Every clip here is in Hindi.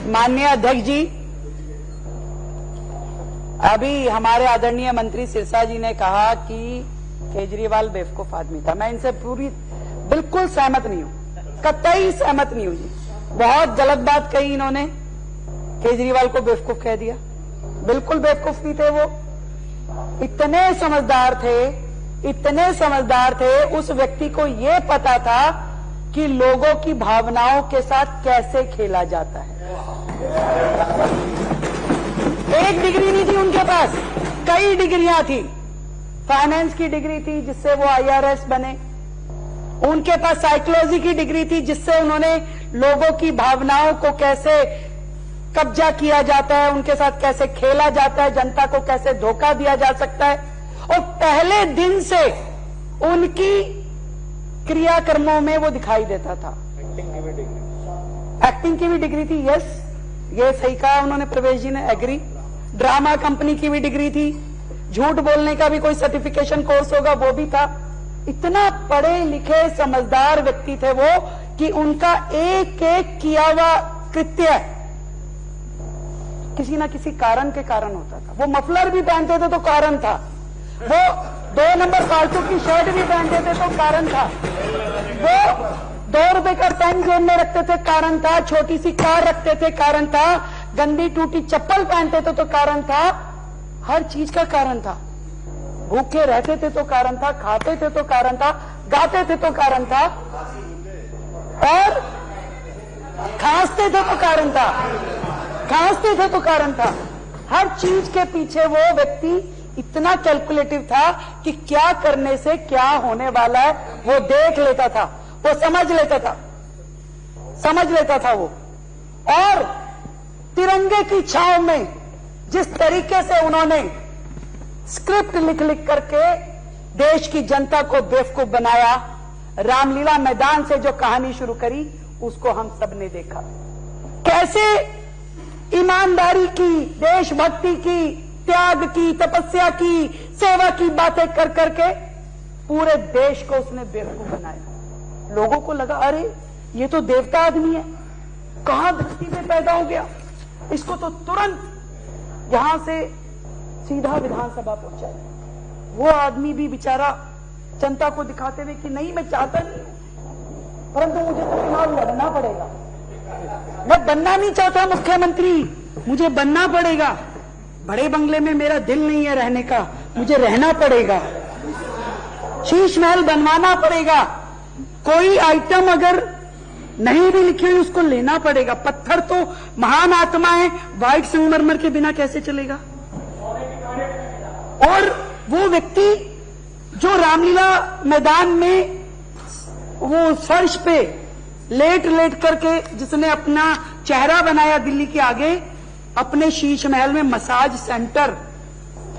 माननीय अध्यक्ष जी, अभी हमारे आदरणीय मंत्री सिरसा जी ने कहा कि केजरीवाल बेवकूफ आदमी था। मैं इनसे बिल्कुल सहमत नहीं हूं, कतई सहमत नहीं हूं जी। बहुत गलत बात कही इन्होंने, केजरीवाल को बेवकूफ कह दिया। बिल्कुल बेवकूफ नहीं थे वो, इतने समझदार थे। उस व्यक्ति को ये पता था कि लोगों की भावनाओं के साथ कैसे खेला जाता है। एक डिग्री नहीं थी उनके पास, कई डिग्रियां थी। फाइनेंस की डिग्री थी जिससे वो IRS बने, उनके पास साइकोलॉजी की डिग्री थी जिससे उन्होंने लोगों की भावनाओं को कैसे कब्जा किया जाता है, उनके साथ कैसे खेला जाता है, जनता को कैसे धोखा दिया जा सकता है। और पहले दिन से उनकी क्रियाकर्मों में वो दिखाई देता था। एक्टिंग की भी डिग्री थी, यस, ये सही कहा उन्होंने, प्रवेश जी ने, एग्री। ड्रामा कंपनी की भी डिग्री थी, झूठ बोलने का भी कोई सर्टिफिकेशन कोर्स होगा वो भी था। इतना पढ़े लिखे समझदार व्यक्ति थे वो कि उनका एक एक किया हुआ कृत्य किसी ना किसी कारण के कारण होता था। वो मफलर भी पहनते थे तो कारण था, वो 2 नंबर फालतू की शर्ट भी पहनते थे तो कारण था, वो 2 रुपए का पेन जेब में रखते थे कारण था, छोटी सी कार रखते थे कारण था, गंदी टूटी चप्पल पहनते थे तो कारण था, हर चीज का कारण था। भूखे रहते थे तो कारण था, खाते थे तो कारण था, गाते थे तो कारण था, और खांसते थे तो कारण था, हर चीज के पीछे वो व्यक्ति इतना कैलकुलेटिव था कि क्या करने से क्या होने वाला है वो देख लेता था, वो समझ लेता था वो। और तिरंगे की छांव में जिस तरीके से उन्होंने स्क्रिप्ट लिख करके देश की जनता को बेवकूफ बनाया, रामलीला मैदान से जो कहानी शुरू करी उसको हम सब ने देखा। कैसे ईमानदारी की, देशभक्ति की, त्याग की, तपस्या की, सेवा की बातें कर करके पूरे देश को उसने बेवकूफ बनाया। लोगों को लगा अरे ये तो देवता आदमी है, कहां धरती में पैदा हो गया, इसको तो तुरंत यहां से सीधा विधानसभा पहुंचाया। वो आदमी भी बेचारा जनता को दिखाते हुए कि नहीं मैं चाहता नहीं, परंतु मुझे तो चुनाव लड़ना पड़ेगा, मैं बनना नहीं चाहता मुख्यमंत्री, मुझे बनना पड़ेगा, बड़े बंगले में मेरा दिल नहीं है रहने का, मुझे रहना पड़ेगा, शीश महल बनवाना पड़ेगा, कोई आइटम अगर नहीं भी लिखी हुई उसको लेना पड़ेगा। पत्थर तो महान आत्मा है, व्हाइट संगमरमर के बिना कैसे चलेगा। और वो व्यक्ति जो रामलीला मैदान में वो फर्श पे लेट करके जिसने अपना चेहरा बनाया दिल्ली के आगे, अपने शीश महल में मसाज सेंटर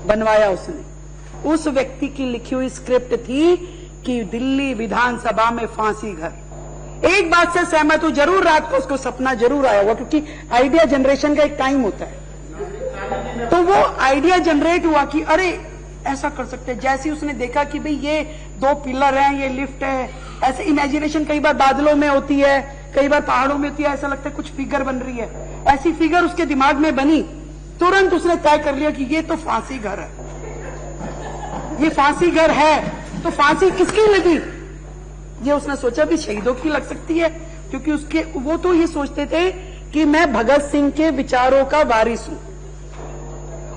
बनवाया उसने। उस व्यक्ति की लिखी हुई स्क्रिप्ट थी कि दिल्ली विधानसभा में फांसी घर। एक बात से सहमत हूं, जरूर रात को उसको सपना जरूर आया होगा, क्योंकि आइडिया जनरेशन का एक टाइम होता है। तो वो आइडिया जनरेट हुआ कि अरे ऐसा कर सकते हैं। जैसे उसने देखा कि भाई ये 2 पिलर हैं, ये लिफ्ट है, ऐसे इमेजिनेशन कई बार बादलों में होती है, कई बार पहाड़ों में होती है, ऐसा लगता है कुछ फिगर बन रही है, ऐसी फिगर उसके दिमाग में बनी। तुरंत उसने तय कर लिया कि ये तो फांसी घर है, ये फांसी घर है, तो फांसी किसकी लगी? ये उसने सोचा भी शहीदों की लग सकती है, क्योंकि वो तो ये सोचते थे कि मैं भगत सिंह के विचारों का वारिस हूं।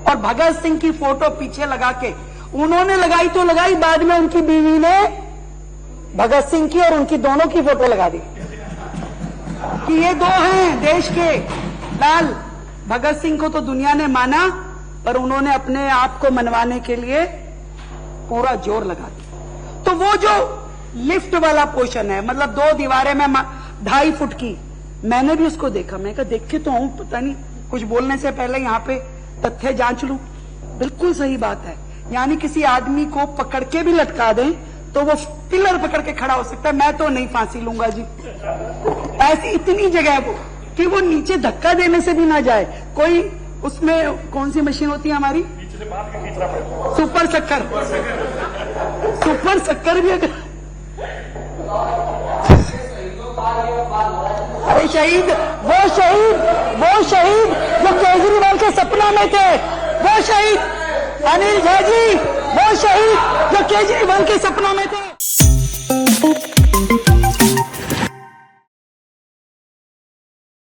और भगत सिंह की फोटो पीछे लगा के उन्होंने लगाई तो लगाई, बाद में उनकी बीवी ने भगत सिंह की और उनकी दोनों की फोटो लगा दी कि ये 2 हैं देश के लाल। भगत सिंह को तो दुनिया ने माना, पर उन्होंने अपने आप को मनवाने के लिए पूरा जोर लगा दिया। तो वो जो लिफ्ट वाला पोर्शन है, मतलब 2 दीवारें में 2.5 फुट की, मैंने भी उसको देखा। मैं कहा देख के तो आऊं, पता नहीं कुछ बोलने से पहले यहाँ पे तथ्य जांच लूं। बिल्कुल सही बात है, यानी किसी आदमी को पकड़ के भी लटका दें तो वो पिलर पकड़ के खड़ा हो सकता है, मैं तो नहीं फांसी लूंगा जी। ऐसी इतनी जगह है वो कि वो नीचे धक्का देने से भी ना जाए। कोई उसमें कौन सी मशीन होती है हमारी, सुपर शक्कर भी अगर अरे शहीद, वो में थे, वो शहीद अनिल झा जी, वो शहीद जो केजरीवाल के सपनों में थे।